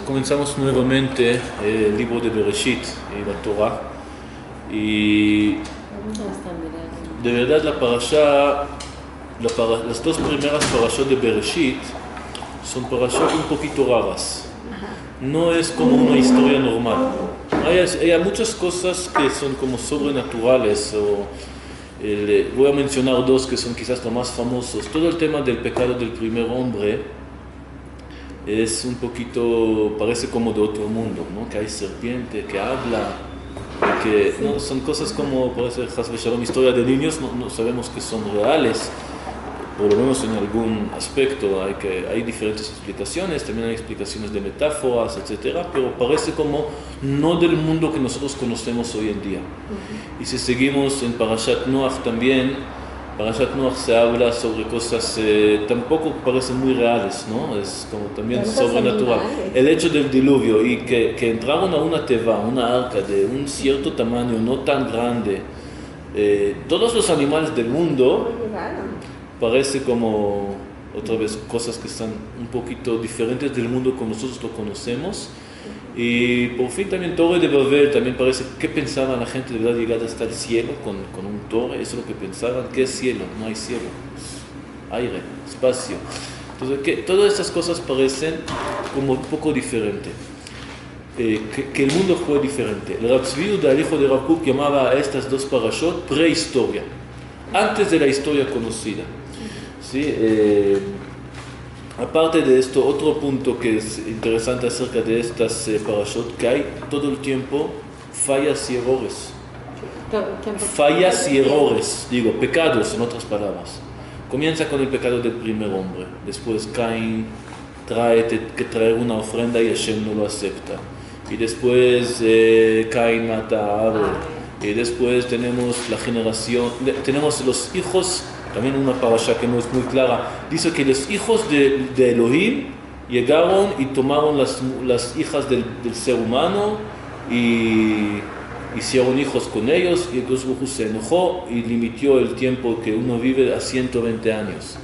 Comenzamos nuevamente el libro de Bereshit y la Torah. Y de verdad las dos primeras parashot de Bereshit son parashot un poquito raras. No es como una historia normal. Hay muchas cosas que son como sobrenaturales. Voy a mencionar dos que son quizás los más famosos. Todo el tema del pecado del primer hombre es un poquito, parece como de otro mundo, ¿no? Que hay serpiente, que habla, que ¿no? Son cosas como, parece Chas v'Shalom, historia de niños, no sabemos que son reales, por lo menos en algún aspecto. Hay diferentes explicaciones, también hay explicaciones de metáforas, etcétera, pero parece como no del mundo que nosotros conocemos hoy en día. Y si seguimos en Parashat Noach también, Parashat Noach se habla sobre cosas tampoco parecen muy reales, ¿no? Es como también sobrenatural. El hecho del diluvio y que entraron a una teva, una arca de un cierto tamaño, no tan grande. Todos los animales del mundo parece como, otra vez, cosas que están un poquito diferentes del mundo como nosotros lo conocemos. Y por fin también Torre de Babel, también parece, ¿qué pensaba la gente de verdad llegar hasta el cielo con un torre? Eso es lo que pensaban. ¿Qué es cielo? No hay cielo, es aire, espacio. Entonces, todas estas cosas parecen como un poco diferentes, que el mundo fue diferente. El Rav Tzvi Yehuda, el hijo de Rav Kook, llamaba a estas dos parashot prehistoria, antes de la historia conocida. ¿Sí? Aparte de esto, otro punto que es interesante acerca de estas parashot, que hay todo el tiempo fallas y errores. Fallas y errores, digo, pecados en otras palabras. Comienza con el pecado del primer hombre. Después Caín que traer una ofrenda y Hashem no lo acepta. Y después Caín mata a Abel. Y después tenemos la generación, tenemos los hijos. También una parasha que no es muy clara, dice que los hijos de Elohim llegaron y tomaron las hijas del ser humano y hicieron hijos con ellos, y Dios se enojó y limitó el tiempo que uno vive a 120 años.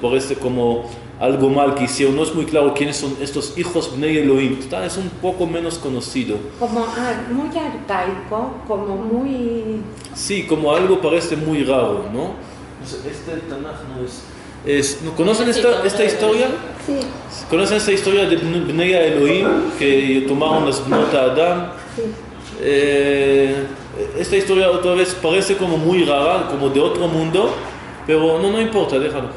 Parece como algo mal que hicieron, no es muy claro quiénes son estos hijos Bnei Elohim, es un poco menos conocido. Como muy arcaico, como muy... Sí, como algo parece muy raro, ¿no? Este Tanaj no es... ¿No conocen esta historia? Sí. ¿Conocen esta historia de Bnei Elohim que tomaron las Bnot Adam? Sí. Esta historia otra vez parece como muy rara, como de otro mundo, pero no importa, déjalo.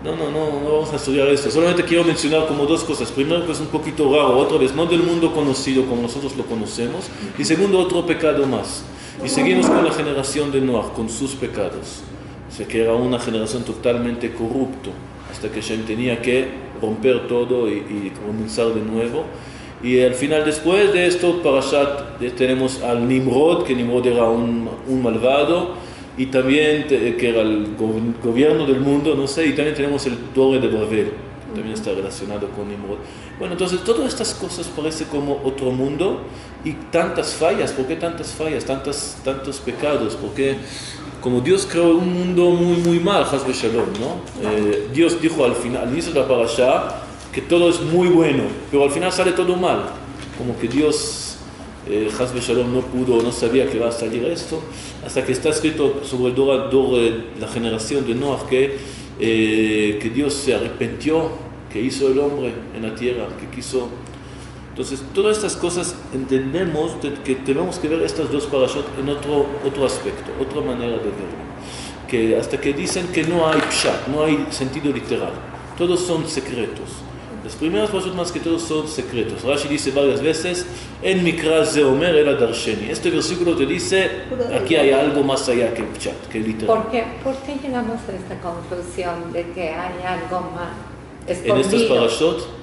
No vamos a estudiar esto. Solamente quiero mencionar como dos cosas. Primero, que es un poquito raro, otra vez, no del mundo conocido como nosotros lo conocemos. Y segundo, otro pecado más. Y seguimos con la generación de Noach, con sus pecados. O sea, que era una generación totalmente corrupta, hasta que Hashem tenía que romper todo y comenzar de nuevo. Y al final, después de esto, Parashat, tenemos al Nimrod, que Nimrod era un malvado, y también que era el gobierno del mundo, no sé, y también tenemos el Torre de Babel, que también está relacionado con Nimrod. Bueno, entonces todas estas cosas parece como otro mundo, y tantas fallas. ¿Por qué tantas fallas? Tantos pecados. Porque como Dios creó un mundo muy, muy mal, Chas v'Shalom, ¿no? Dios dijo al inicio de la parashá que todo es muy bueno, pero al final sale todo mal. Como que Dios, Chas v'Shalom, no sabía que iba a salir esto, hasta que está escrito sobre la generación de Noach que Dios se arrepintió, que hizo el hombre en la tierra, que quiso. Entonces, todas estas cosas entendemos que tenemos que ver estas dos parashot en otro aspecto, otra manera de verlo. Que hasta que dicen que no hay pshat, no hay sentido literal, todos son secretos. Las primeras parashot más que todos son secretos. Rashi dice varias veces, en mikra ze omer el darsheni. Este versículo te dice, aquí hay algo más allá que el pshat, que el literal. ¿Por qué llegamos a esta conclusión de que hay algo más escondido? En estas parashot,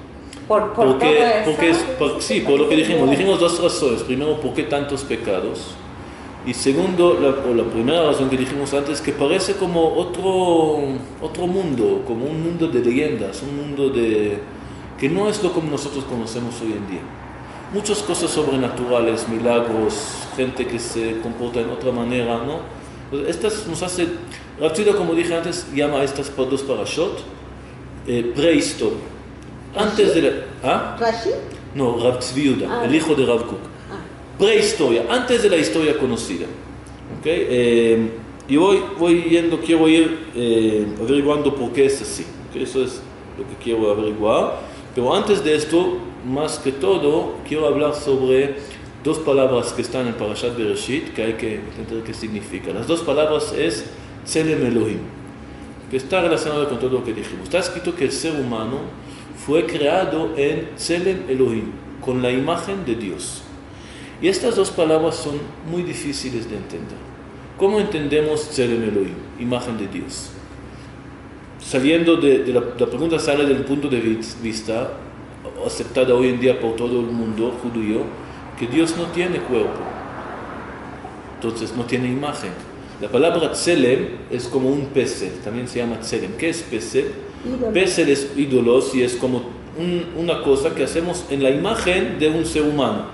por lo que dijimos dos razones. Primero, ¿por qué tantos pecados? Y segundo, la primera razón que dijimos antes, que parece como otro mundo, como un mundo de leyendas, un mundo que no es lo como nosotros conocemos hoy en día. Muchas cosas sobrenaturales, milagros, gente que se comporta de otra manera, ¿no? Estas nos hace, Rav Tzvi, como dije antes, llama a estas dos parashot prehistoria. Antes de ¿Rashi? No, Rav Tzvi Yehuda, el hijo de Rav Kook. Prehistoria, antes de la historia conocida. ¿Okay? Y quiero ir averiguando por qué es así. ¿Okay? Eso es lo que quiero averiguar. Pero antes de esto, más que todo, quiero hablar sobre dos palabras que están en Parashat Bereshit, que hay que entender qué significa. Las dos palabras es Tselem Elohim, que está relacionado con todo lo que dijimos. Está escrito que el ser humano fue creado en Tselem Elohim, con la imagen de Dios. Y estas dos palabras son muy difíciles de entender. ¿Cómo entendemos Tselem Elohim, imagen de Dios? Saliendo de la pregunta sale del punto de vista aceptada hoy en día por todo el mundo judío, que Dios no tiene cuerpo, entonces no tiene imagen. La palabra Tselem es como un pesel, también se llama Tselem. ¿Qué es pesel? Pesel es ídolos y es como una cosa que hacemos en la imagen de un ser humano.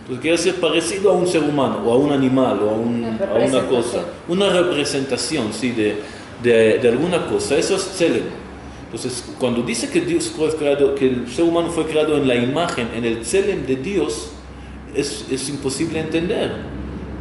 Entonces quiere decir parecido a un ser humano, o a un animal, o a una cosa. Una representación, sí, de alguna cosa. Eso es Tselem. Entonces, cuando dice que Dios fue creado, que el ser humano fue creado en la imagen, en el Tselem de Dios, es imposible entender.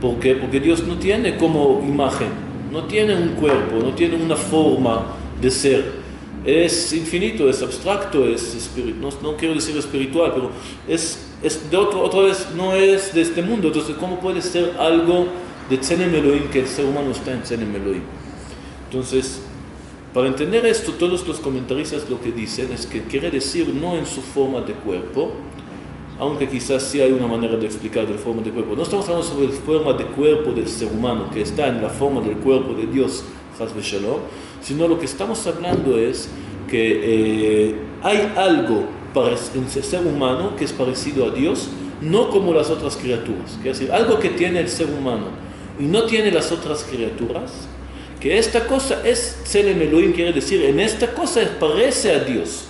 ¿Por qué? Porque Dios no tiene como imagen, no tiene un cuerpo, no tiene una forma de ser. Es infinito, es abstracto, es espiritual, no quiero decir espiritual, pero es de otra vez no es de este mundo. Entonces, ¿cómo puede ser algo de Tselem Elohim que el ser humano está en Tselem Elohim? Entonces, para entender esto, todos los comentaristas lo que dicen es que quiere decir no en su forma de cuerpo, aunque quizás sí hay una manera de explicar de forma de cuerpo. No estamos hablando sobre la forma de cuerpo del ser humano, que está en la forma del cuerpo de Dios, Chas v'Shalom, sino lo que estamos hablando es que hay algo en el ser humano que es parecido a Dios, no como las otras criaturas. Quiere decir, algo que tiene el ser humano y no tiene las otras criaturas, que esta cosa es Tselem Elohim, quiere decir, en esta cosa parece a Dios.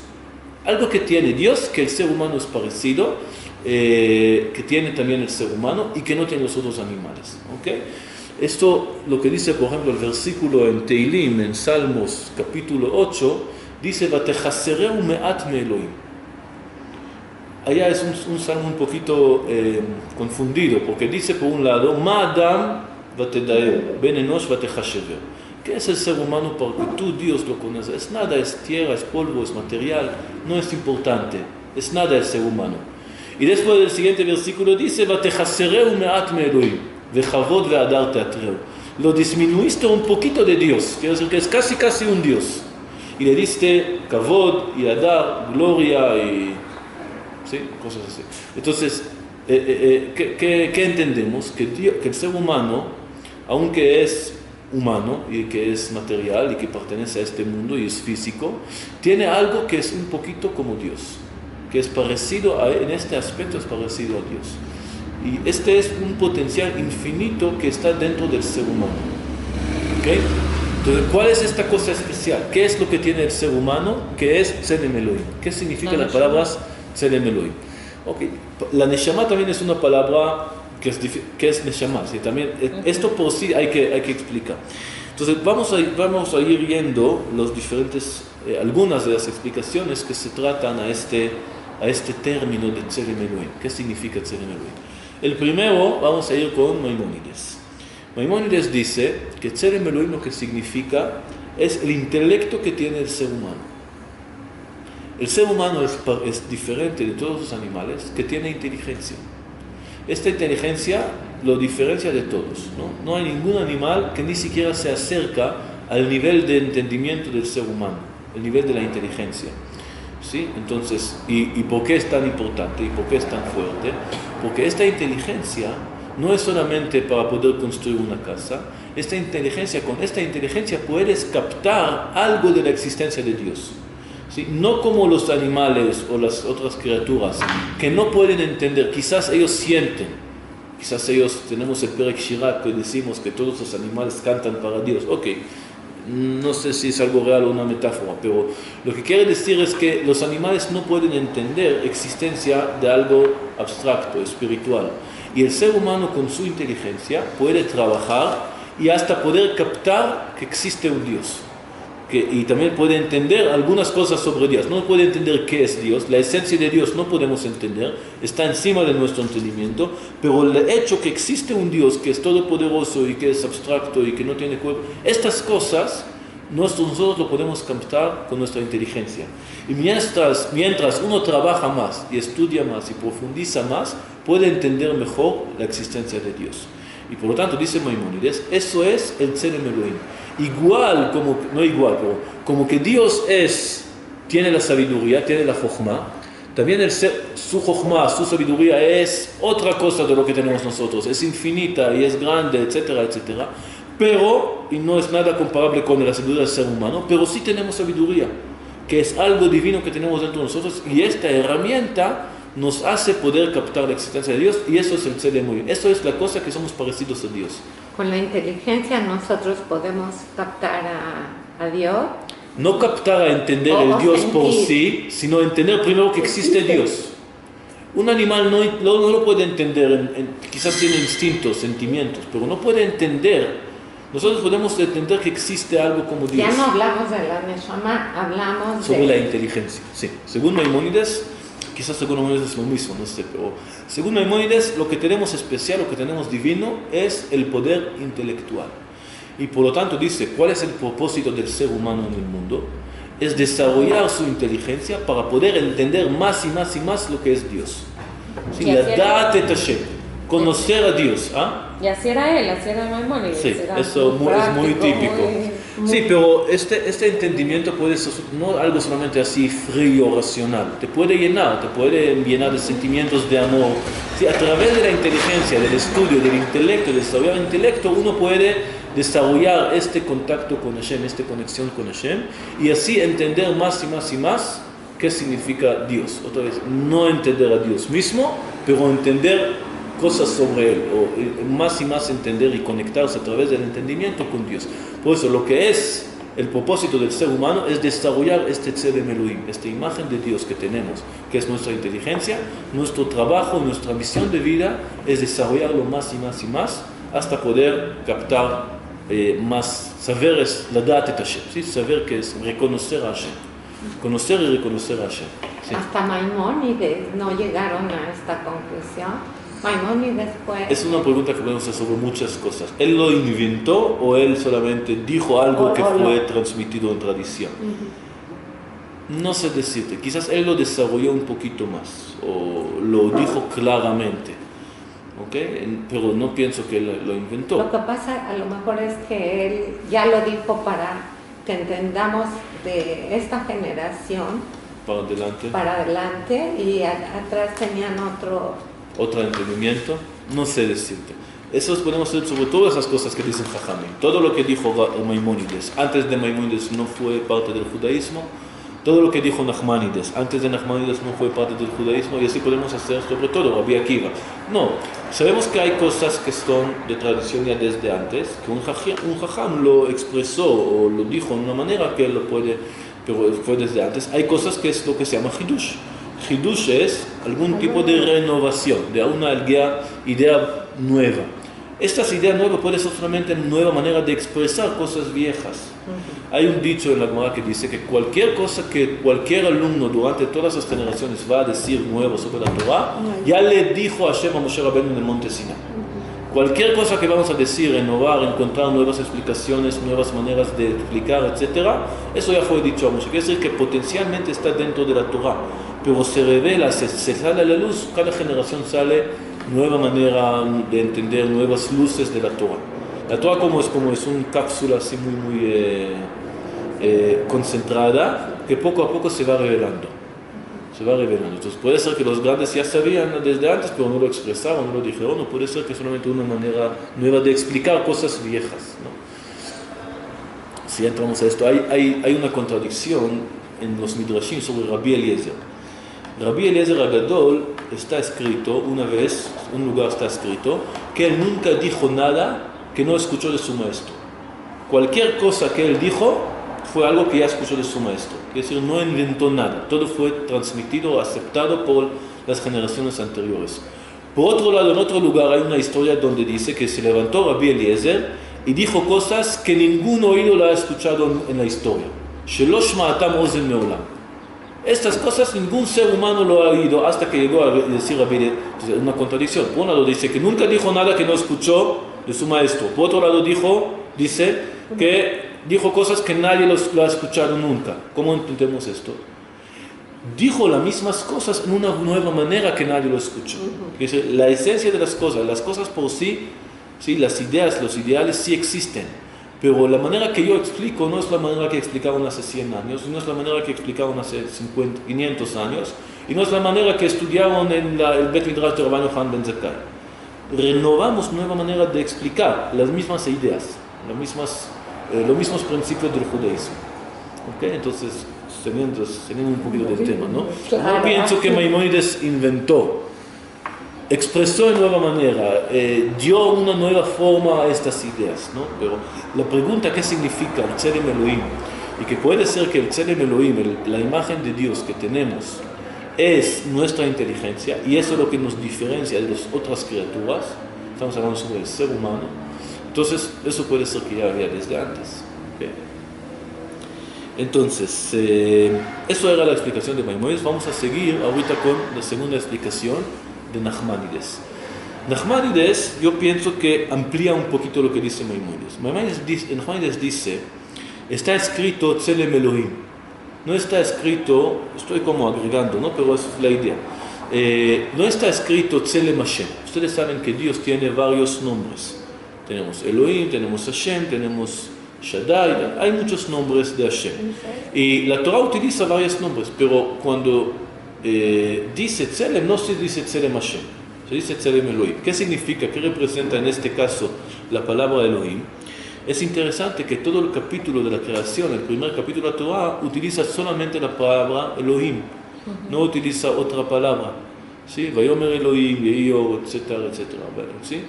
Algo que tiene Dios, que el ser humano es parecido, que tiene también el ser humano y que no tiene los otros animales. ¿Okay? Esto, lo que dice, por ejemplo, el versículo en Teilim, en Salmos, capítulo 8, dice, Vatechasereu me'at me'Elohim. Allá es un salmo un poquito confundido, porque dice, por un lado, Ma'adam vatedaeu, ben enosh vatechashever. ¿Qué es el ser humano porque tú, Dios, lo conoces? Es nada, es tierra, es polvo, es material, no es importante, es nada el ser humano. Y después del siguiente versículo dice, Vatechasereu me'at me'Elohim, vechavod ve'adar teatreu. Lo disminuiste un poquito de Dios, quiere decir que es casi un Dios. Y le diste kavod y adar, gloria y... ¿sí? Cosas así. Entonces, ¿qué entendemos? Que el ser humano, aunque es humano y que es material y que pertenece a este mundo y es físico, tiene algo que es un poquito como Dios, que es parecido en este aspecto es parecido a Dios. Y este es un potencial infinito que está dentro del ser humano. ¿Okay? Entonces, ¿cuál es esta cosa especial? ¿Qué es lo que tiene el ser humano? Que es Tselem Elohim. ¿Qué significa las palabras Tselem Elohim? Okay. La Neshama también es una palabra que es Neshama. ¿Sí? También, esto por sí hay que explicar. Entonces vamos a ir viendo los diferentes, algunas de las explicaciones que se tratan a este término de Tselem Elohim. ¿Qué significa Tselem Elohim? El primero vamos a ir con Maimónides. Maimónides dice que Tselem Elohim lo que significa es el intelecto que tiene el ser humano. El ser humano es diferente de todos los animales que tiene inteligencia. Esta inteligencia lo diferencia de todos, ¿no? No hay ningún animal que ni siquiera se acerca al nivel de entendimiento del ser humano, el nivel de la inteligencia. ¿Sí? Entonces, ¿y por qué es tan importante? ¿Y por qué es tan fuerte? Porque esta inteligencia no es solamente para poder construir una casa. Con esta inteligencia puedes captar algo de la existencia de Dios. ¿Sí? No como los animales o las otras criaturas que no pueden entender, quizás ellos sienten, tenemos el Perek Shirah que decimos que todos los animales cantan para Dios. Ok, no sé si es algo real o una metáfora, pero lo que quiere decir es que los animales no pueden entender existencia de algo abstracto, espiritual. Y el ser humano con su inteligencia puede trabajar y hasta poder captar que existe un Dios, y también puede entender algunas cosas sobre Dios. No puede entender qué es Dios, la esencia de Dios no podemos entender, está encima de nuestro entendimiento, pero el hecho que existe un Dios que es todopoderoso y que es abstracto y que no tiene cuerpo, estas cosas nosotros lo podemos captar con nuestra inteligencia. Y mientras uno trabaja más y estudia más y profundiza más, puede entender mejor la existencia de Dios. Y por lo tanto, dice Maimónides, eso es el Tselem Elohim. Como que Dios tiene la sabiduría, tiene la Jochma, también su Jochma, su sabiduría es otra cosa de lo que tenemos nosotros, es infinita y es grande, etcétera, etcétera. Pero, y no es nada comparable con la sabiduría del ser humano, pero sí tenemos sabiduría, que es algo divino que tenemos dentro de nosotros, y esta herramienta nos hace poder captar la existencia de Dios, y eso es el Tselem Elohim. Eso es la cosa que somos parecidos a Dios. Con la inteligencia nosotros podemos captar a Dios. No captar a entender el Dios sentir por sí, sino entender primero que existe Dios. Un animal no lo puede entender, quizás tiene instintos, sentimientos, pero no puede entender. Nosotros podemos entender que existe algo como Dios. Ya no hablamos de la Neshama, hablamos sobre la inteligencia. Sí. Según Maimónides, quizás según Maimónides es lo mismo, no sé, pero según Maimónides lo que tenemos especial, lo que tenemos divino es el poder intelectual. Y por lo tanto dice, ¿cuál es el propósito del ser humano en el mundo? Es desarrollar su inteligencia para poder entender más y más y más lo que es Dios. Sí, la Da'at et Hashem, conocer a Dios. ¿Ah? Y así era él, así era Maimónides. Sí, eso es muy típico. Sí, pero este entendimiento puede ser no algo solamente así frío, racional. Te puede llenar de sentimientos de amor. Sí, a través de la inteligencia, del estudio, del intelecto, del desarrollar el intelecto, uno puede desarrollar este contacto con Hashem, esta conexión con Hashem, y así entender más y más y más qué significa Dios. Otra vez, no entender a Dios mismo, pero entender cosas sobre Él, o más y más entender y conectarse a través del entendimiento con Dios. Por eso, lo que es el propósito del ser humano es desarrollar este Tselem Elohim, esta imagen de Dios que tenemos, que es nuestra inteligencia. Nuestro trabajo, nuestra misión de vida es desarrollarlo más y más y más, hasta poder captar más, saber es la Da'at et Hashem, ¿sí? Saber que es reconocer a Hashem, conocer y reconocer a Hashem. ¿Sí? Hasta Maimónides no llegaron a esta conclusión. Maimónides fue... Es una pregunta que podemos hacer sobre muchas cosas. ¿Él lo inventó o él solamente dijo algo que fue transmitido en tradición? No sé decirte. Quizás él lo desarrolló un poquito más o lo dijo claramente. ¿Okay? Pero no pienso que él lo inventó. Lo que pasa a lo mejor es que él ya lo dijo para que entendamos de esta generación para adelante y atrás tenían otro entendimiento. No sé decirte. Eso podemos hacer sobre todas esas cosas que dicen Jajamim. Todo lo que dijo Maimónides antes de Maimónides no fue parte del judaísmo. Todo lo que dijo Nachmanides antes de Nachmanides no fue parte del judaísmo, y así podemos hacer sobre todo Rabbi Akiva. No, sabemos que hay cosas que son de tradición ya desde antes, que un Jajam lo expresó o lo dijo de una manera que él lo puede, pero fue desde antes. Hay cosas que es lo que se llama Hidush. Hidush es algún tipo de renovación, de una idea nueva. Estas ideas nuevas pueden ser solamente una nueva manera de expresar cosas viejas. Hay un dicho en la Gemara que dice que cualquier cosa que cualquier alumno durante todas las generaciones va a decir nuevo sobre la Torah, ya le dijo Hashem a Moshe Rabbeinu en el monte Sinai. Cualquier cosa que vamos a decir, renovar, encontrar nuevas explicaciones, nuevas maneras de explicar, etc., eso ya fue dicho a Moshe. Quiere decir que potencialmente está dentro de la Torah, pero se revela, se sale a la luz, cada generación sale nueva manera de entender, nuevas luces de la Torah. La Torah como es una cápsula así muy concentrada, que poco a poco se va revelando. Entonces puede ser que los grandes ya sabían desde antes, pero no lo expresaron, no lo dijeron, o puede ser que solamente una manera nueva de explicar cosas viejas, ¿no? Si entramos a esto, hay una contradicción en los Midrashim sobre Rabbi Eliezer. Rabbi Eliezer Agadol está escrito, una vez, un lugar está escrito, que él nunca dijo nada que no escuchó de su maestro. Cualquier cosa que él dijo fue algo que ya escuchó de su maestro. Es decir, no inventó nada. Todo fue transmitido, aceptado por las generaciones anteriores. Por otro lado, en otro lugar hay una historia donde dice que se levantó Rabbi Eliezer y dijo cosas que ningún oído la ha escuchado en la historia. שלא שמעתם אוזן מעולם. Estas cosas ningún ser humano lo ha oído hasta que llegó a decir Rabbi Eliezer. Entonces, es una contradicción. Por un lado dice que nunca dijo nada que no escuchó de su maestro. Por otro lado dice que dijo cosas que nadie lo ha escuchado nunca. ¿Cómo entendemos esto? Dijo las mismas cosas en una nueva manera que nadie lo escuchó. La esencia de las cosas por sí, las ideas, los ideales sí existen. Pero la manera que yo explico no es la manera que explicaron hace 100 años, no es la manera que explicaron hace 500 años, y no es la manera que estudiaron en el Bet Midrash de Rabbi Yohanan ben Zakkai. Renovamos nueva manera de explicar las mismas ideas, los mismos principios del judaísmo. ¿Okay? Entonces, saliendo un poquito del tema, ¿no? Claro. Yo pienso que Maimónides expresó de nueva manera, dio una nueva forma a estas ideas, ¿no? Pero la pregunta, ¿qué significa el Tselem Elohim? Y que puede ser que el Tselem Elohim, la imagen de Dios que tenemos, es nuestra inteligencia, y eso es lo que nos diferencia de las otras criaturas. Estamos hablando sobre el ser humano. Entonces, eso puede ser que ya había desde antes. ¿Okay? Entonces, eso era la explicación de Maimónides. Vamos a seguir ahorita con la segunda explicación de Nachmanides. Nachmanides, yo pienso que amplía un poquito lo que dice Maimónides. Nachmanides dice, está escrito Tselem Elohim. No está escrito, estoy como agregando, ¿no? Pero es la idea. No está escrito Tselem Hashem. Ustedes saben que Dios tiene varios nombres. Tenemos Elohim, tenemos Hashem, tenemos Shaddai, hay muchos nombres de Hashem. Y la Torah utiliza varios nombres, pero cuando dice Tselem, no se dice Tselem Hashem, se dice Tselem Elohim. ¿Qué significa? ¿Qué representa en este caso la palabra Elohim? Es interesante que todo el capítulo de la creación, el primer capítulo de la Torah, utiliza solamente la palabra Elohim, no utiliza otra palabra. ¿Sí? Vayomer Elohim, Yehiyo, etcétera, etcétera. ¿Sí?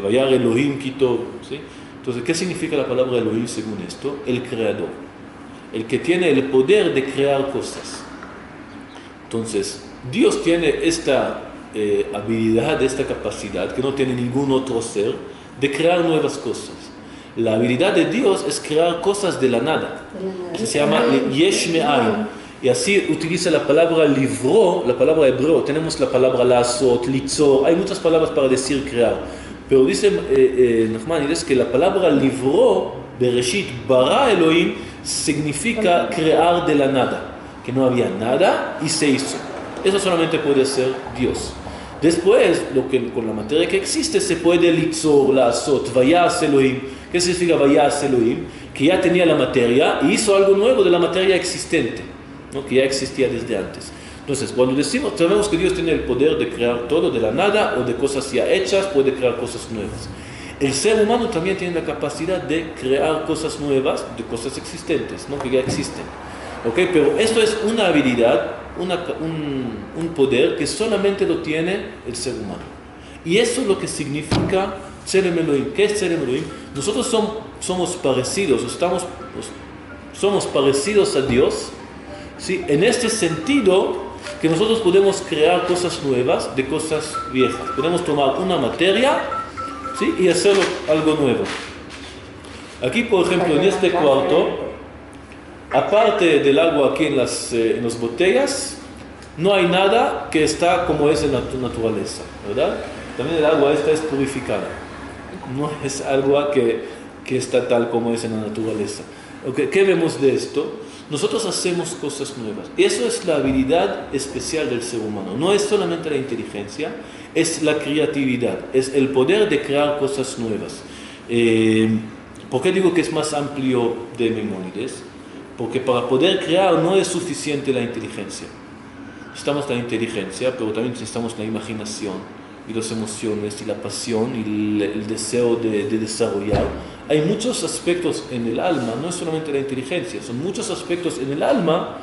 Vayar Elohim, Kitov. ¿Sí? Entonces, ¿qué significa la palabra Elohim según esto? El creador, el que tiene el poder de crear cosas. Entonces, Dios tiene esta habilidad, esta capacidad que no tiene ningún otro ser de crear nuevas cosas. La habilidad de Dios es crear cosas de la nada, que se llama Yesh Me'ayin. Y así utiliza la palabra livró, la palabra hebreo. Tenemos la palabra lasot, litzor, hay muchas palabras para decir crear. Pero dice Nachmanides que la palabra livró, Bereshit bara Elohim, significa crear de la nada. Que no había nada y se hizo. Eso solamente puede ser Dios. Después, con la materia que existe, se puede litzor, lasot, vayas Elohim. ¿Qué significa vayas Elohim? Que ya tenía la materia y hizo algo nuevo de la materia existente, ¿no? Que ya existía desde antes. Entonces, cuando sabemos que Dios tiene el poder de crear todo de la nada o de cosas ya hechas, puede crear cosas nuevas. El ser humano también tiene la capacidad de crear cosas nuevas de cosas existentes, ¿no? Que ya existen. ¿Okay? Pero esto es una habilidad, un poder que solamente lo tiene el ser humano. Y eso es lo que significa Tselem Elohim. ¿Qué es Tselem Elohim? Nosotros somos parecidos, somos parecidos a Dios, ¿sí? En este sentido que nosotros podemos crear cosas nuevas de cosas viejas. Podemos tomar una materia, ¿sí? Y hacer algo nuevo. Aquí, por ejemplo, en este cuarto, aparte del agua aquí en las botellas, no hay nada que está como es en la naturaleza, ¿verdad? También el agua esta es purificada. No es agua que está tal como es en la naturaleza. Okay, ¿qué vemos de esto? Nosotros hacemos cosas nuevas. Eso es la habilidad especial del ser humano. No es solamente la inteligencia, es la creatividad, es el poder de crear cosas nuevas. ¿Por qué digo que es más amplio de Maimónides? Porque para poder crear no es suficiente la inteligencia. Necesitamos la inteligencia, pero también necesitamos la imaginación y las emociones y la pasión y el deseo de desarrollar. Hay muchos aspectos en el alma, no es solamente la inteligencia, son muchos aspectos en el alma,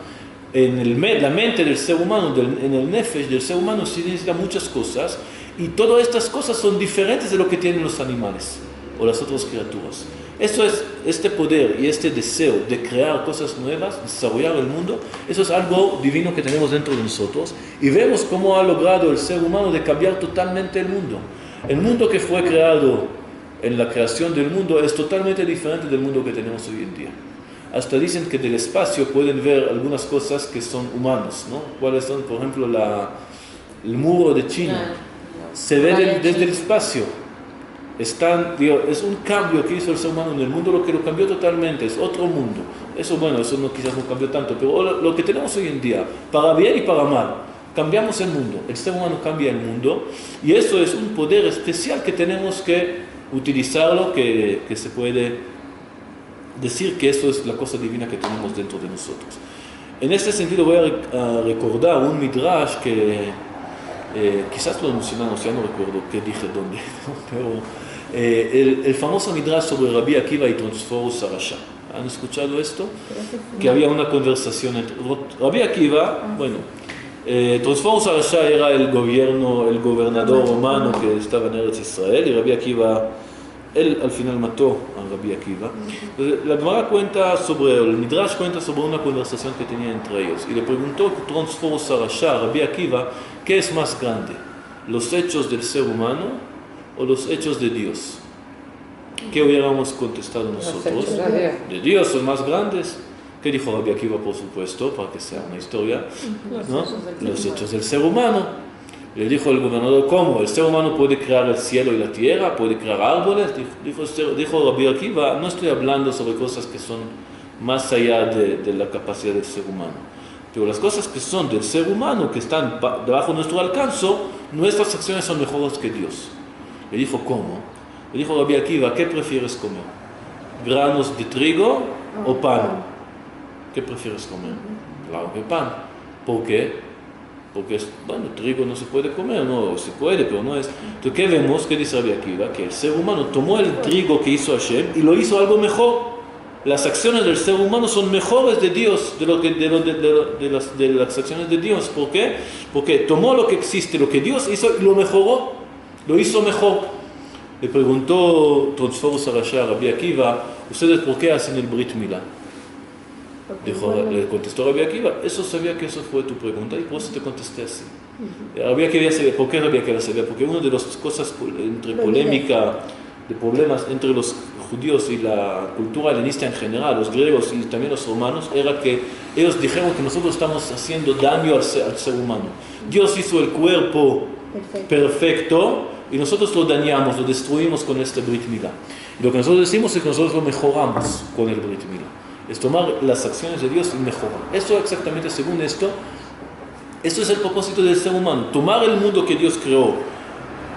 en la mente del ser humano, en el nefesh del ser humano se necesitan muchas cosas, y todas estas cosas son diferentes de lo que tienen los animales o las otras criaturas. Eso es, este poder y este deseo de crear cosas nuevas, desarrollar el mundo, eso es algo divino que tenemos dentro de nosotros, y vemos cómo ha logrado el ser humano de cambiar totalmente el mundo. El mundo que fue creado en la creación del mundo es totalmente diferente del mundo que tenemos hoy en día. hasta dicen que del espacio pueden ver algunas cosas que son humanos, ¿no? ¿Cuáles son? Por ejemplo, el muro de China. Se ve desde el espacio. Es un cambio que hizo el ser humano en el mundo, lo que lo cambió totalmente, es otro mundo. Eso, bueno, eso quizás no cambió tanto, pero lo que tenemos hoy en día, para bien y para mal, cambiamos el mundo. El ser humano cambia el mundo y eso es un poder especial que tenemos que utilizarlo, que se puede decir que eso es la cosa divina que tenemos dentro de nosotros. En este sentido voy a recordar un midrash que quizás lo mencionamos, ya no recuerdo qué dije dónde, pero el famoso midrash sobre Rabbi Akiva y Transforus Arasha. ¿Han escuchado esto? Que había una conversación entre Rabbi Akiva, bueno, Transforus Arasha era el gobernador romano que estaba en Eretz Israel, y Rabbi Akiva, él al final mató a Rabbi Akiva. Entonces, la Gemara el midrash cuenta sobre una conversación que tenía entre ellos, y le preguntó Transforus Arasha a Rabbi Akiva, ¿qué es más grande? ¿Los hechos del ser humano o los hechos de Dios? ¿Qué hubiéramos contestado nosotros? De Dios son más grandes. ¿Qué dijo Rabbi Akiva, por supuesto, para que sea una historia? ¿No? Los hechos del ser humano. Le dijo el gobernador, ¿cómo? ¿El ser humano puede crear el cielo y la tierra? ¿Puede crear árboles? Dijo Rabbi Akiva, no estoy hablando sobre cosas que son más allá de la capacidad del ser humano. Pero las cosas que son del ser humano, que están debajo de nuestro alcance, nuestras acciones son mejores que Dios. Le dijo, ¿cómo? Le dijo Rabbi Akiva, ¿qué prefieres comer? ¿Granos de trigo o pan? ¿Qué prefieres comer? Claro que pan. ¿Por qué? Porque, bueno, trigo no se puede comer, no se puede, pero no es. Entonces, ¿qué vemos? ¿Qué dice Rabbi Akiva? Que el ser humano tomó el trigo que hizo Hashem y lo hizo algo mejor. Las acciones del ser humano son mejores de Dios, de las acciones de Dios. ¿Por qué? Porque tomó lo que existe, lo que Dios hizo y lo mejoró, lo hizo mejor. Le preguntó Transforus Arasha a Rabbi Akiva, ¿ustedes por qué hacen el Brit Milá? Le contestó Rabbi Akiva, eso sabía que eso fue tu pregunta y por eso te contesté así. Rabbi Akiva sabía, ¿por qué Rabbi Akiva sabía? Porque una de las cosas entre polémica, de problemas entre los judíos y la cultura helenista en general, los griegos y también los romanos, era que ellos dijeron que nosotros estamos haciendo daño al ser humano. Dios hizo el cuerpo perfecto y nosotros lo dañamos, lo destruimos con este Brit Milá. Y lo que nosotros decimos es que nosotros lo mejoramos con el Brit Milá. Es tomar las acciones de Dios y mejorar. Eso exactamente, según esto es el propósito del ser humano, tomar el mundo que Dios creó.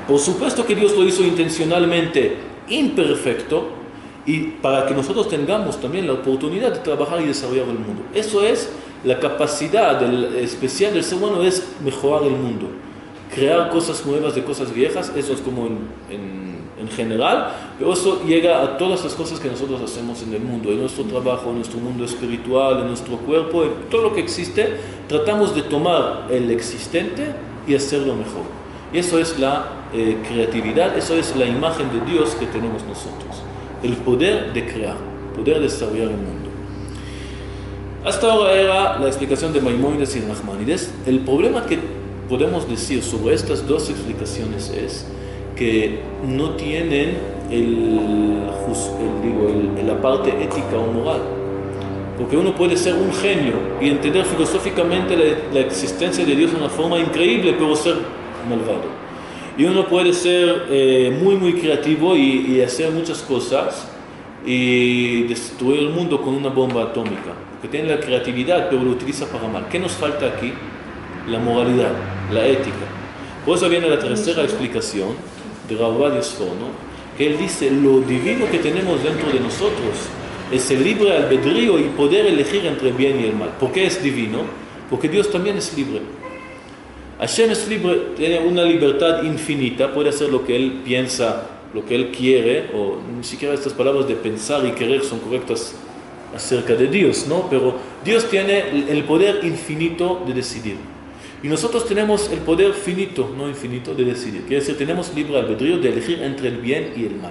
Por supuesto que Dios lo hizo intencionalmente imperfecto y para que nosotros tengamos también la oportunidad de trabajar y desarrollar el mundo. Eso es la capacidad especial del ser humano, es mejorar el mundo, crear cosas nuevas de cosas viejas. Eso es como en general, pero eso llega a todas las cosas que nosotros hacemos en el mundo, en nuestro trabajo, en nuestro mundo espiritual, en nuestro cuerpo, en todo lo que existe. Tratamos de tomar el existente y hacerlo mejor. Y eso es la creatividad, eso es la imagen de Dios que tenemos nosotros. El poder de crear, poder de desarrollar el mundo. Hasta ahora era la explicación de Maimónides y Nachmanides. El problema que podemos decir sobre estas dos explicaciones es que no tienen la parte ética o moral. Porque uno puede ser un genio y entender filosóficamente la existencia de Dios de una forma increíble, pero ser malvado. Y uno puede ser muy, muy creativo y hacer muchas cosas y destruir el mundo con una bomba atómica. Porque tiene la creatividad, pero lo utiliza para mal. ¿Qué nos falta aquí? La moralidad, la ética. Por eso viene la tercera explicación de Rav Ovadia Sforno, que él dice, lo divino que tenemos dentro de nosotros es el libre albedrío y poder elegir entre el bien y el mal. ¿Por qué es divino? Porque Dios también es libre. Hashem es libre, tiene una libertad infinita, puede hacer lo que él piensa, lo que él quiere, o ni siquiera estas palabras de pensar y querer son correctas acerca de Dios, ¿no? Pero Dios tiene el poder infinito de decidir. Y nosotros tenemos el poder finito, no infinito, de decidir. Quiere decir, tenemos libre albedrío de elegir entre el bien y el mal.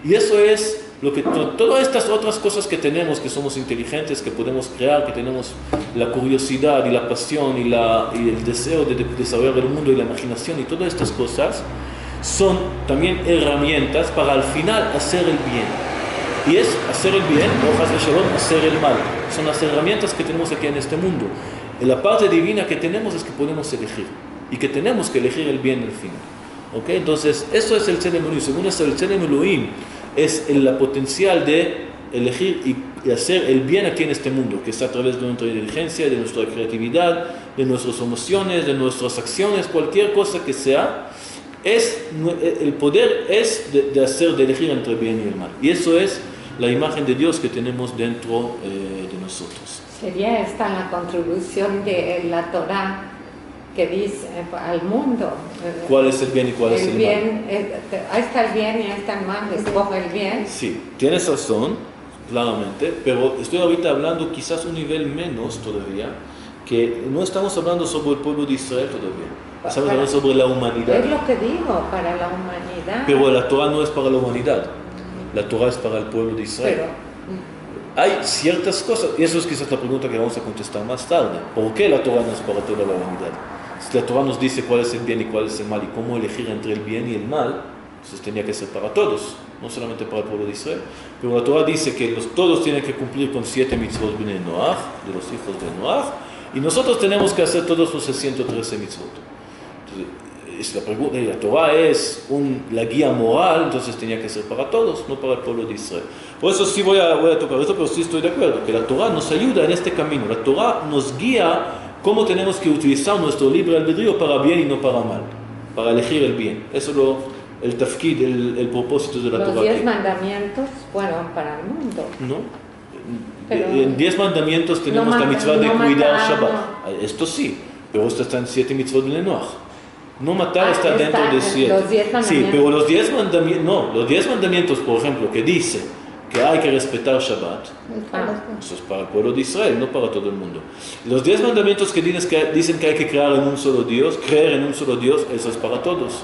Y eso es lo que todas estas otras cosas que tenemos, que somos inteligentes, que podemos crear, que tenemos la curiosidad y la pasión y el deseo de desarrollar el mundo y la imaginación y todas estas cosas, son también herramientas para al final hacer el bien. Y es hacer el bien, o haz shalom, hacer el mal. Son las herramientas que tenemos aquí en este mundo. Y la parte divina que tenemos es que podemos elegir. Y que tenemos que elegir el bien al final. ¿Okay? Entonces, eso es el Tselem Elohim. Según esto, el Tselem Elohim es la potencial de elegir y hacer el bien aquí en este mundo, que está a través de nuestra inteligencia, de nuestra creatividad, de nuestras emociones, de nuestras acciones, cualquier cosa que sea. El poder es de elegir entre el bien y el mal. Y eso es la imagen de Dios que tenemos dentro de nosotros. Sería esta la contribución de la Torah que dice al mundo. ¿Cuál es el bien y cuál es el bien, mal? Ahí está el bien y ahí está el mal, escoge el bien. Sí, tienes razón, claramente, pero estoy ahorita hablando quizás un nivel menos todavía, que no estamos hablando sobre el pueblo de Israel todavía. Estamos hablando sobre la humanidad. Es lo que digo, para la humanidad. Pero la Torah no es para la humanidad. La Torah es para el pueblo de Israel. Hay ciertas cosas, y eso es quizás la pregunta que vamos a contestar más tarde. ¿Por qué la Torah no es para toda la humanidad? Si la Torah nos dice cuál es el bien y cuál es el mal y cómo elegir entre el bien y el mal, entonces tenía que ser para todos, no solamente para el pueblo de Israel. Pero la Torah dice que todos tienen que cumplir con 7 mitzvot bnei Noach, de los hijos de Noach, y nosotros tenemos que hacer todos los 113 mitzvot. Entonces, la Torah es la guía moral, entonces tenía que ser para todos, no para el pueblo de Israel. Por eso sí voy a tocar esto, pero sí estoy de acuerdo, que la Torah nos ayuda en este camino. La Torah nos guía cómo tenemos que utilizar nuestro libre albedrío para bien y no para mal, para elegir el bien. Eso es el tafkid, el propósito de la Torah. Los 10 mandamientos fueron para el mundo. No. En 10 mandamientos tenemos la mitzvah de cuidar Shabbat. Esto sí, pero esto está en 7 mitzvot de Noach. No matar está dentro de 7. Los 10 mandamientos. Sí, pero los 10 mandamientos, por ejemplo, que dice que hay que respetar Shabbat, eso es para el pueblo de Israel, no para todo el mundo. Los 10 mandamientos que dicen que hay que creer en un solo Dios, eso es para todos.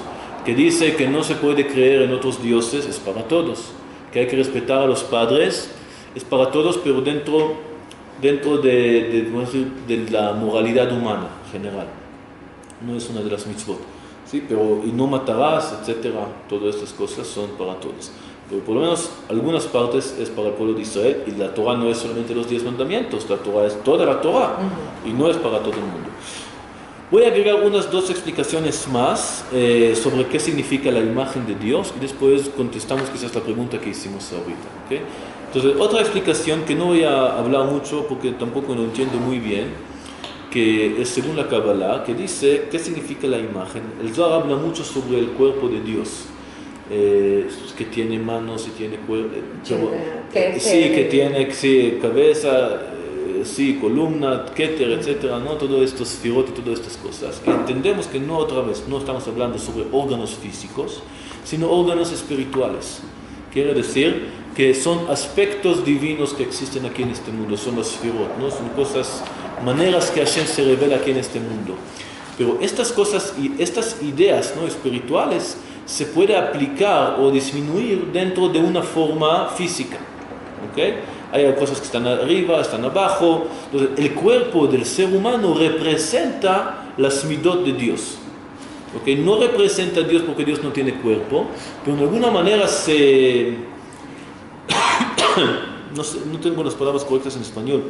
Que dice que no se puede creer en otros dioses, es para todos. Que hay que respetar a los padres, es para todos, pero dentro de la moralidad humana general. No es una de las mitzvot, ¿sí? Pero y no matarás, etcétera, todas estas cosas son para todos. Pero por lo menos algunas partes es para el pueblo de Israel, y la Torah no es solamente los 10 mandamientos, la Torah es toda la Torah, y no es para todo el mundo. Voy a agregar unas 2 explicaciones más sobre qué significa la imagen de Dios, y después contestamos quizás la pregunta que hicimos ahorita, ¿okay? Entonces, otra explicación que no voy a hablar mucho porque tampoco lo entiendo muy bien, que es según la Kabbalah, que dice qué significa la imagen. El Zohar habla mucho sobre el cuerpo de Dios, que tiene manos y tiene cuerpo, que tiene cabeza, columna, keter, etcétera, ¿no? Todo esto, sefirot y todas estas cosas. Y entendemos que no estamos hablando sobre órganos físicos, sino órganos espirituales. Quiere decir que son aspectos divinos que existen aquí en este mundo, son los sefirot, ¿no? Son maneras que Hashem se revela aquí en este mundo. Pero estas cosas y estas ideas, ¿no?, espirituales se puede aplicar o disminuir dentro de una forma física, ¿okay? Hay cosas que están arriba, están abajo. Entonces, el cuerpo del ser humano representa las midot de Dios. ¿Okay? No representa a Dios porque Dios no tiene cuerpo, pero de alguna manera no tengo las palabras correctas en español,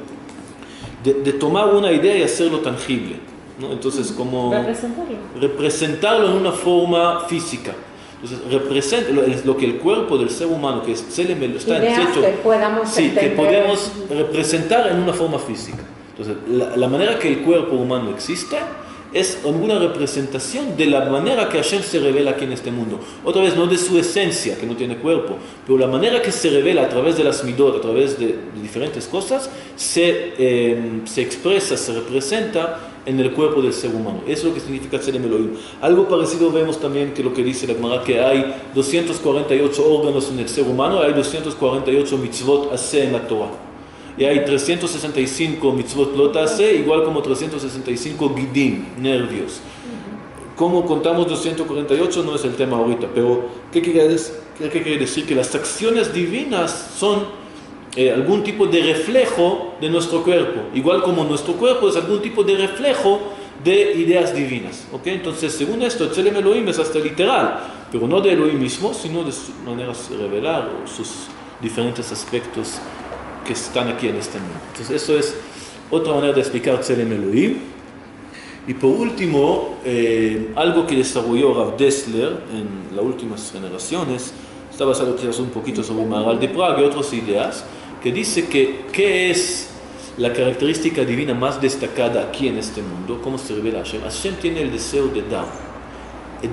de tomar una idea y hacerlo tangible, ¿no? Entonces, como representarlo en una forma física. Entonces, representa lo que el cuerpo del ser humano, que está hecho, que podemos representar en una forma física. Entonces, la manera que el cuerpo humano existe es alguna representación de la manera que Hashem se revela aquí en este mundo. Otra vez, no de su esencia, que no tiene cuerpo, pero la manera que se revela a través de las midot, a través de diferentes cosas, se expresa, se representa en el cuerpo del ser humano. Eso es lo que significa Tselem Elohim. Algo parecido vemos también que lo que dice la Gemara, que hay 248 órganos en el ser humano, hay 248 mitzvot aseh en la Torah. Y hay 365 mitzvot lot aseh, igual como 365 gidim, nervios. ¿Cómo contamos 248? No es el tema ahorita, pero ¿qué quiere decir? Que las acciones divinas son algún tipo de reflejo de nuestro cuerpo, igual como nuestro cuerpo es algún tipo de reflejo de ideas divinas, ¿ok? Entonces, según esto, Tselem Elohim es hasta literal, pero no de Elohim mismo, sino de sus maneras de revelar, o sus diferentes aspectos que están aquí en este mundo. Entonces eso es otra manera de explicar Tselem Elohim. Y por último, algo que desarrolló Rav Dessler en las últimas generaciones, está basado quizás un poquito sobre Maharal de Praga y otras ideas, que dice que ¿qué es la característica divina más destacada aquí en este mundo? ¿Cómo se revela Hashem? Hashem tiene el deseo de dar.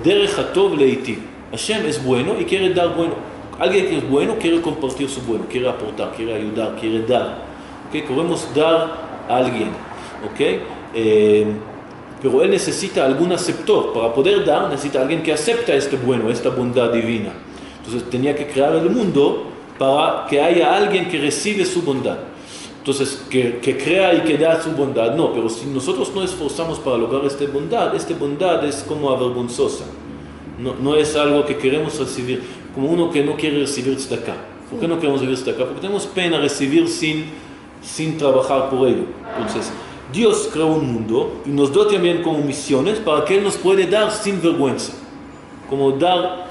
Derech hatov leiti. Hashem es bueno y quiere dar bueno. Alguien que es bueno quiere compartir su bueno, quiere aportar, quiere ayudar, quiere dar. ¿Okay? Queremos dar a alguien. ¿Okay? Pero él necesita algún aceptor. Para poder dar necesita alguien que acepta este bueno, esta bondad divina. Entonces tenía que crear el mundo para que haya alguien que recibe su bondad. Entonces, que crea y que da su bondad, no, pero si nosotros no esforzamos para lograr esta bondad es como avergonzosa. No es algo que queremos recibir, como uno que no quiere recibir tzedakah. ¿Por qué no queremos recibir tzedakah? Porque tenemos pena recibir sin trabajar por ello. Entonces, Dios creó un mundo y nos dio también como misiones para que Él nos puede dar sin vergüenza. Como dar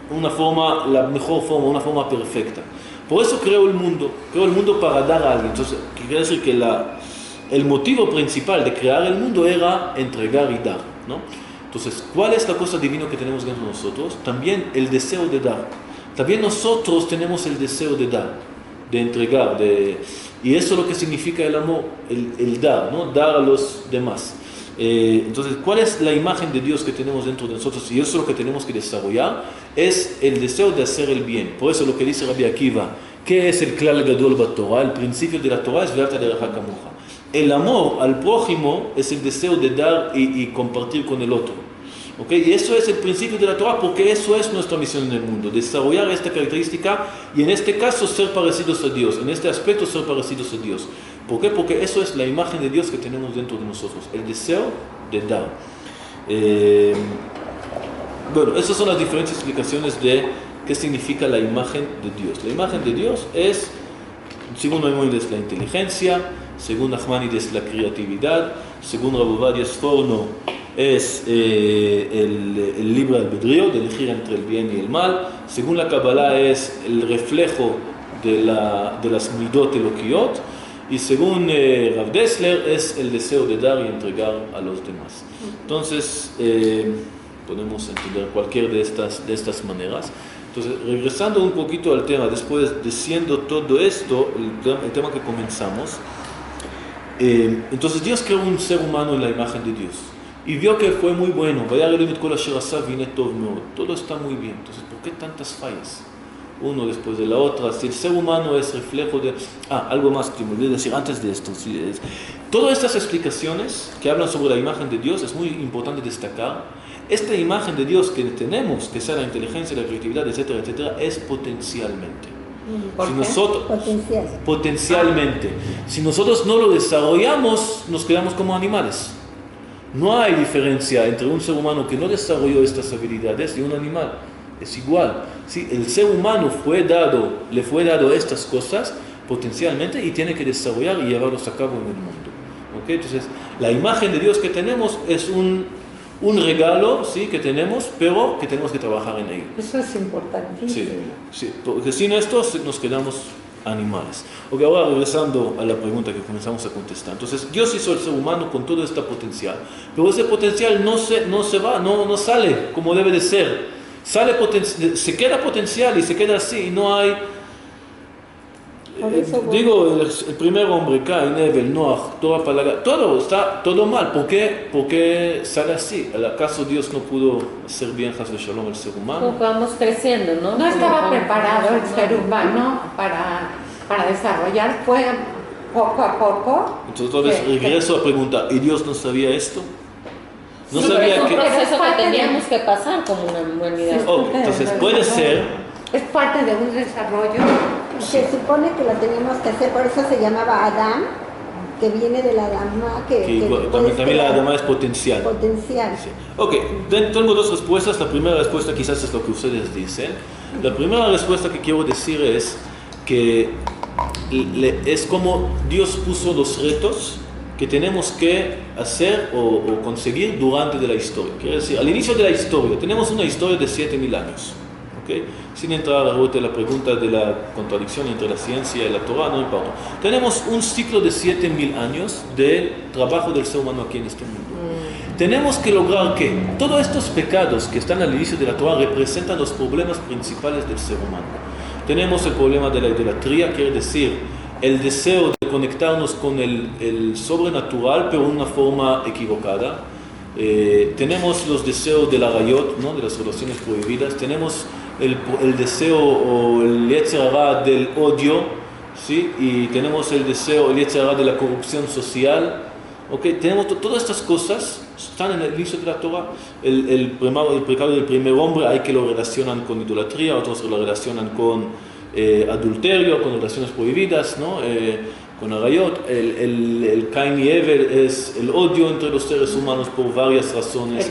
una forma, la mejor forma, una forma perfecta. Por eso creó el mundo para dar a alguien. Entonces, quiere decir que el motivo principal de crear el mundo era entregar y dar, ¿no? Entonces, ¿cuál es la cosa divina que tenemos dentro de nosotros? También el deseo de dar. También nosotros tenemos el deseo de dar, de entregar, y eso es lo que significa el amor, el dar, ¿no? Dar a los demás. Entonces, ¿cuál es la imagen de Dios que tenemos dentro de nosotros? Y eso es lo que tenemos que desarrollar, es el deseo de hacer el bien. Por eso lo que dice Rabbi Akiva, ¿qué es el klal gadol batorah? El principio de la Torah es ve'ahavta lerecha kamocha. El amor al prójimo es el deseo de dar y compartir con el otro. ¿Okay? Y eso es el principio de la Torah, porque eso es nuestra misión en el mundo, desarrollar esta característica y en este caso ser parecidos a Dios, en este aspecto ser parecidos a Dios. ¿Por qué? Porque eso es la imagen de Dios que tenemos dentro de nosotros, el deseo de dar. Bueno, esas son las diferentes explicaciones de qué significa la imagen de Dios. La imagen de Dios es, según Maimónides, la inteligencia, según Nachmanides, la creatividad, según Rav Ovadia Sforno, es el libre albedrío, de elegir entre el bien y el mal. Según la Kabbalah es el reflejo de las midot eloquiot. Y según Rav Dessler es el deseo de dar y entregar a los demás. Entonces, podemos entender cualquiera de estas maneras. Entonces, regresando un poquito al tema, después diciendo todo esto, el tema que comenzamos, entonces Dios creó un ser humano en la imagen de Dios. Y vio que fue muy bueno. Todo está muy bien. Entonces, ¿por qué tantas fallas? Uno después de la otra. Si el ser humano es reflejo de... algo más que me olvidé decir antes de esto. Todas estas explicaciones que hablan sobre la imagen de Dios es muy importante destacar. Esta imagen de Dios que tenemos, que sea la inteligencia, la creatividad, etcétera, etcétera, es potencialmente. Potencialmente. Si nosotros no lo desarrollamos, nos quedamos como animales. No hay diferencia entre un ser humano que no desarrolló estas habilidades y un animal. Es igual. ¿Sí? El ser humano le fue dado estas cosas potencialmente y tiene que desarrollar y llevarlos a cabo en el mundo. ¿Okay? Entonces, la imagen de Dios que tenemos es un regalo, ¿sí? Que tenemos, pero que tenemos que trabajar en ello. Eso es importantísimo. Sí, porque sin esto nos quedamos animales. Ok, ahora regresando a la pregunta que comenzamos a contestar. Entonces, Dios hizo el ser humano con todo este potencial, pero ese potencial no sale como debe de ser. Se queda potencial y se queda así, y no hay... el primer hombre, Caín, Abel, Noah, Torah, Palaga, está todo mal. ¿Por qué sale así? ¿Acaso Dios no pudo hacer bien Haz Shalom al ser humano? Porque vamos creciendo, ¿no? No estaba preparado el ser humano para desarrollar, fue poco a poco. Entonces regreso a preguntar, ¿y Dios no sabía esto? No sabía es un proceso que teníamos que pasar como una humanidad. Entonces puede ser... Es parte de un desarrollo. Se supone que lo teníamos que hacer, por eso se llamaba Adán, que viene de la Adama, también la Adama es potencial. Sí. Ok, tengo dos respuestas. La primera respuesta quizás es lo que ustedes dicen. La primera respuesta que quiero decir es que es como Dios puso los retos que tenemos que hacer o conseguir durante de la historia. Quiere decir, al inicio de la historia, tenemos una historia de 7.000 años. ¿okay? Sin entrar a la pregunta de la contradicción entre la ciencia y la Torah, no importa. Tenemos un ciclo de 7.000 años de trabajo del ser humano aquí en este mundo. Tenemos que lograr que todos estos pecados que están al inicio de la Torah representan los problemas principales del ser humano. Tenemos el problema de la idolatría, quiere decir el deseo de conectarnos con el sobrenatural, pero de una forma equivocada. Tenemos los deseos del arayot, ¿no? De las relaciones prohibidas. Tenemos el deseo o el yetzer hara del odio, ¿sí? Y tenemos el deseo, el yetzer hara de la corrupción social. Okay, tenemos todas estas cosas, están en el inicio de la Torah. El pecado del primer hombre hay que lo relacionan con idolatría, otros lo relacionan con adulterio, con relaciones prohibidas, ¿no? Con arayot. El Cain y Abel es el odio entre los seres humanos por varias razones.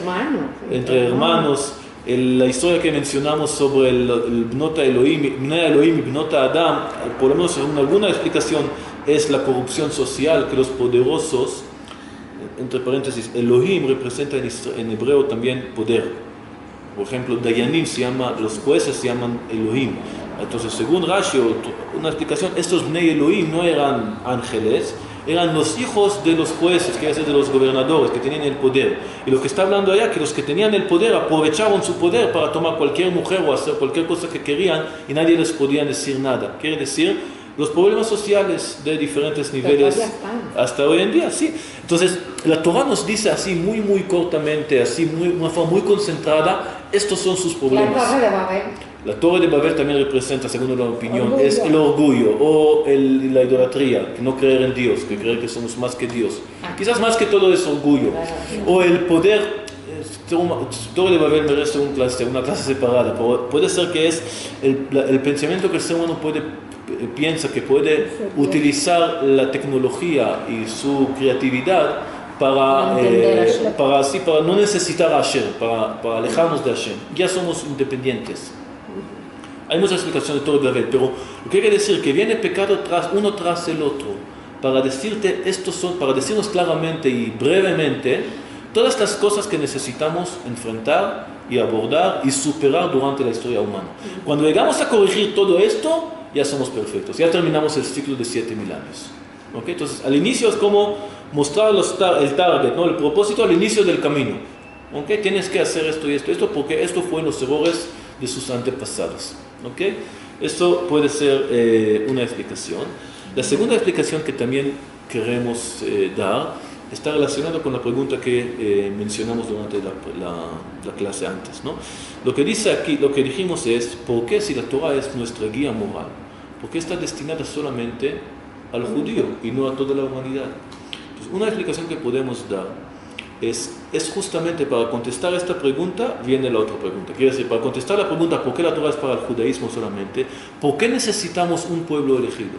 Entre hermanos. La historia que mencionamos sobre el Bnota Elohim, Bnei Elohim y Bnota Adam, por lo menos según alguna explicación, es la corrupción social, que los poderosos, entre paréntesis, Elohim representa en hebreo también poder. Por ejemplo, Dayanim los jueces se llaman Elohim. Entonces, según Rashi, una explicación, estos Bnei Elohim no eran ángeles, eran los hijos de los jueces, que es de los gobernadores, que tenían el poder. Y lo que está hablando allá, que los que tenían el poder aprovecharon su poder para tomar cualquier mujer o hacer cualquier cosa que querían y nadie les podía decir nada. Quiere decir, los problemas sociales de diferentes niveles hasta hoy en día, sí. Entonces, la Torah nos dice así, muy cortamente, así, una forma muy concentrada, estos son sus problemas. La Torre de Babel. La Torre de Babel también representa, según la opinión, es el orgullo o la idolatría, que no creer en Dios, que creer que somos más que Dios. Quizás más que todo es orgullo. O el poder, Torre de Babel merece una clase separada, pero puede ser que es el pensamiento que el ser humano piensa que puede utilizar la tecnología y su creatividad para no necesitar a Hashem, para alejarnos de Hashem. Ya somos independientes. Hay muchas explicaciones de Torre de Babel, pero lo que quiere decir que viene pecado uno tras el otro, para decirnos claramente y brevemente todas las cosas que necesitamos enfrentar y abordar y superar durante la historia humana. Cuando llegamos a corregir todo esto, ya somos perfectos, ya terminamos el ciclo de 7.000 años. ¿Okay? Entonces, al inicio es como mostrar el target, ¿no? El propósito al inicio del camino. ¿Okay? Tienes que hacer esto y esto, porque esto fue los errores de sus antepasados. ¿Okay? Esto puede ser una explicación. La segunda explicación que también queremos dar está relacionada con la pregunta que mencionamos durante la clase antes, ¿no? Lo que dice aquí, lo que dijimos es, ¿por qué si la Torah es nuestra guía moral? ¿Por qué está destinada solamente al judío y no a toda la humanidad? Entonces, una explicación que podemos dar es justamente para contestar esta pregunta, viene la otra pregunta. Quiere decir, para contestar la pregunta, ¿por qué la Torah es para el judaísmo solamente? ¿Por qué necesitamos un pueblo elegido?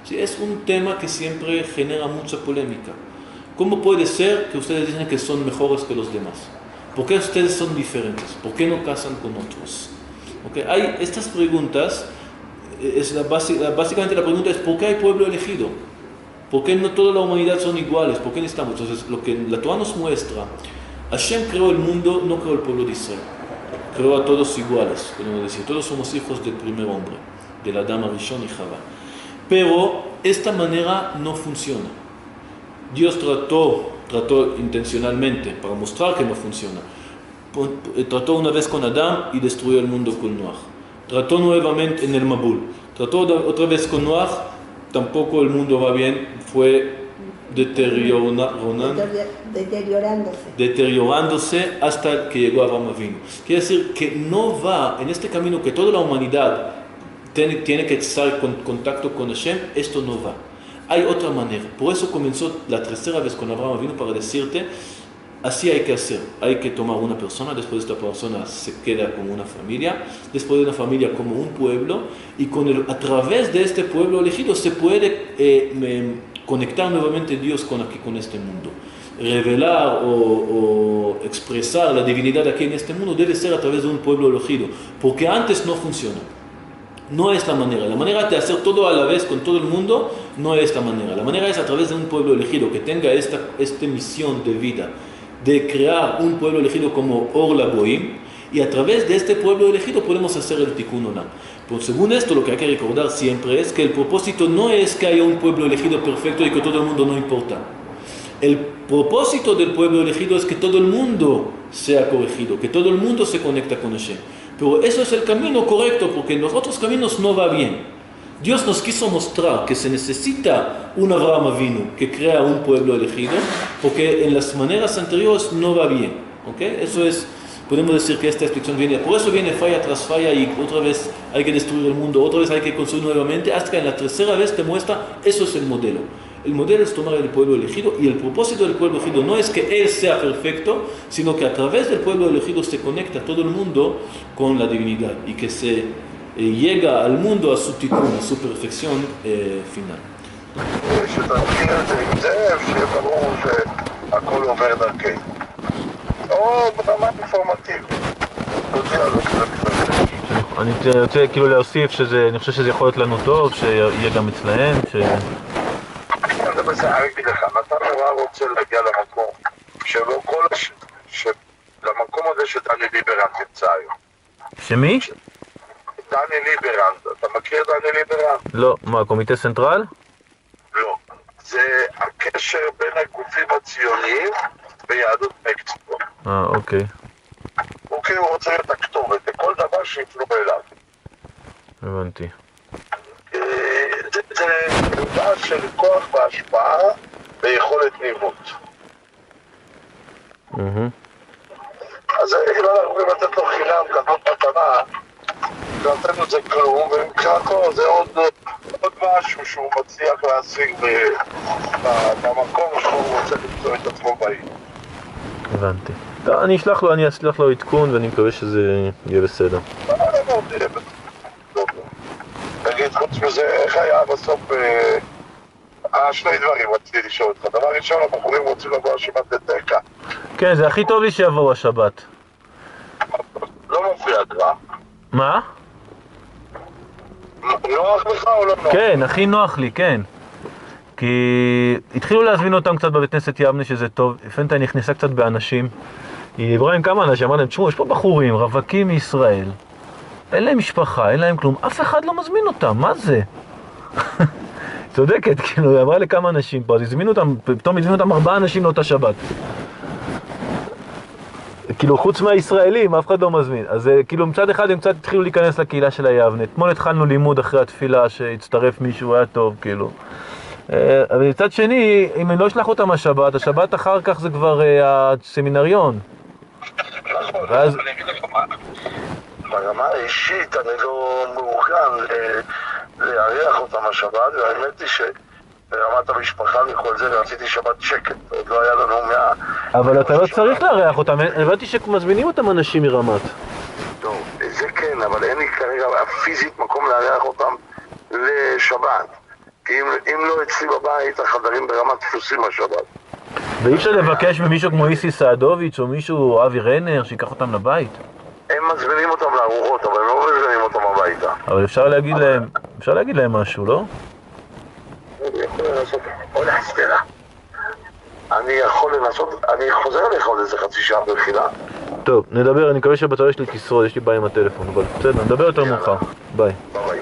Sí, es un tema que siempre genera mucha polémica. ¿Cómo puede ser que ustedes dicen que son mejores que los demás? ¿Por qué ustedes son diferentes? ¿Por qué no casan con otros? ¿Okay? Hay estas preguntas, básicamente la pregunta es ¿por qué hay pueblo elegido? ¿Por qué no toda la humanidad son iguales? ¿Por qué necesitamos? Entonces, lo que la Torah nos muestra, Hashem creó el mundo, no creó el pueblo de Israel. Creó a todos iguales, podemos decir. Todos somos hijos del primer hombre, de la Adán Rishon y Java. Pero esta manera no funciona. Dios trató intencionalmente para mostrar que no funciona. Trató una vez con Adán y destruyó el mundo con Noah. Trató nuevamente en el Mabul. Trató otra vez con Noah. Tampoco el mundo va bien, fue deteriorándose hasta que llegó Abraham Avinu. Quiere decir que no va en este camino que toda la humanidad tiene que estar en contacto con Hashem, esto no va. Hay otra manera. Por eso comenzó la tercera vez con Abraham Avinu para decirte, así hay que hacer. Hay que tomar una persona, después de esta persona se queda como una familia, después de una familia como un pueblo, y a través de este pueblo elegido se puede conectar nuevamente Dios con este mundo. Revelar o expresar la divinidad aquí en este mundo debe ser a través de un pueblo elegido, porque antes no funciona. No es la manera. La manera de hacer todo a la vez con todo el mundo no es la manera. La manera es a través de un pueblo elegido que tenga esta misión de vida, de crear un pueblo elegido como Or LaGoim, Y a través de este pueblo elegido podemos hacer el Tikkun Olam. Pero según esto, lo que hay que recordar siempre es que el propósito no es que haya un pueblo elegido perfecto y que todo el mundo no importa. El propósito del pueblo elegido es que todo el mundo sea corregido, que todo el mundo se conecta con Hashem. Pero eso es el camino correcto, porque en los otros caminos no va bien. Dios nos quiso mostrar que se necesita un Avraham Avinu que crea un pueblo elegido, porque en las maneras anteriores no va bien. ¿Okay? Eso es, podemos decir que esta explicación viene, por eso viene falla tras falla y otra vez hay que destruir el mundo, otra vez hay que construir nuevamente, hasta que en la tercera vez te muestra, eso es el modelo. El modelo es tomar el pueblo elegido y el propósito del pueblo elegido no es que él sea perfecto, sino que a través del pueblo elegido se conecta todo el mundo con la divinidad y que se llega al mundo a su tikkun, a su perfección final. אני רוצה כאילו להוסיף שאני חושב שזה יכול להיות לנו טוב, שיהיה גם אצלהם, זה בסדר, אני אגיד לך, נתן נורא רוצה להגיע למקום שלא כל למקום הזה שדני ליברנט נמצא היום. שמי? דני ליברנט, אתה מכיר דני ליברנט? לא, מה, קומיטה סנטרל? לא, זה הקשר בין הגופים הציוניים ביהדות מקסיקו. אוקיי. אוקיי, הוא רוצה להיות הכתובת, לכל דבר שיפנו אליו. הבנתי. זה עמדה של כוח והשפעה ויכולת ניווט. אז אם אנחנו יכולים לתת לו חינם כזאת מתנה, נתנו את זה כלום, ומבחינתו זה עוד משהו שהוא מצליח להשיג במקום שהוא רוצה למצוא את עצמו בעיר. הבנתי. אני אשלח לו עדכון ואני מקווה שזה יהיה בסדר. תגיד, חוץ מזה, איך היה בסוף... שני דברים רציתי לשאול אותך. דבר ראשון, הבחורים רוצים לבוא השבת לתקה. כן, זה הכי טוב לי שיבואו השבת. לא מפריע לך. מה? נוח לך או לא נוח? כן, הכי נוח לי, כן. כי התחילו להזמין אותם קצת בבית כנסת יבנה שזה טוב. לפנטה נכנסה קצת באנשים. היא דיברה עם כמה אנשים, אמרה להם, תשמעו, יש פה בחורים, רווקים מישראל. אין להם משפחה, אין להם כלום, אף אחד לא מזמין אותם, מה זה? צודקת, כאילו, היא עברה לכמה אנשים פה, אז הזמינו אותם, פתאום הזמינו אותם 4 אנשים לאותה שבת. כאילו, חוץ מהישראלים, אף אחד לא מזמין. אז כאילו, מצד אחד הם קצת התחילו להיכנס לקהילה של היבנה. אתמול התחלנו לימוד אחרי התפילה שהצטרף מישהו, היה טוב, כאילו. אבל מצד שני, אם אני לא אשלח אותם השבת אחר כך זה כבר הסמינריון. ואז... ברמה האישית אני לא מאורגן לארח אותם השבת, והאמת היא שברמת המשפחה וכל זה רציתי שבת שקט, עוד לא היה לנו 100. אבל אתה לא צריך לארח אותם, הבנתי שמזמינים אותם אנשים מרמת. טוב, זה כן, אבל אין לי כרגע פיזית מקום לארח אותם לשבת. כי אם לא אצלי בבית, החדרים ברמת תפוסים השבת. ואי אפשר לבקש ממישהו כמו איסי סעדוביץ' או מישהו, אבי רנר, שיקח אותם לבית? הם מזמינים אותם לארוחות, אבל הם לא מזמינים אותם הביתה. אבל אפשר להגיד להם משהו, לא? אני יכול לנסות, או להסתרה. אני יכול לנסות, אני חוזר אליך עוד איזה חצי שעה בחילה. טוב, נדבר, אני מקווה שבצורה שלי תשרוד, יש לי בעיה עם הטלפון, אבל בסדר, נדבר יותר מאוחר. ביי. ביי.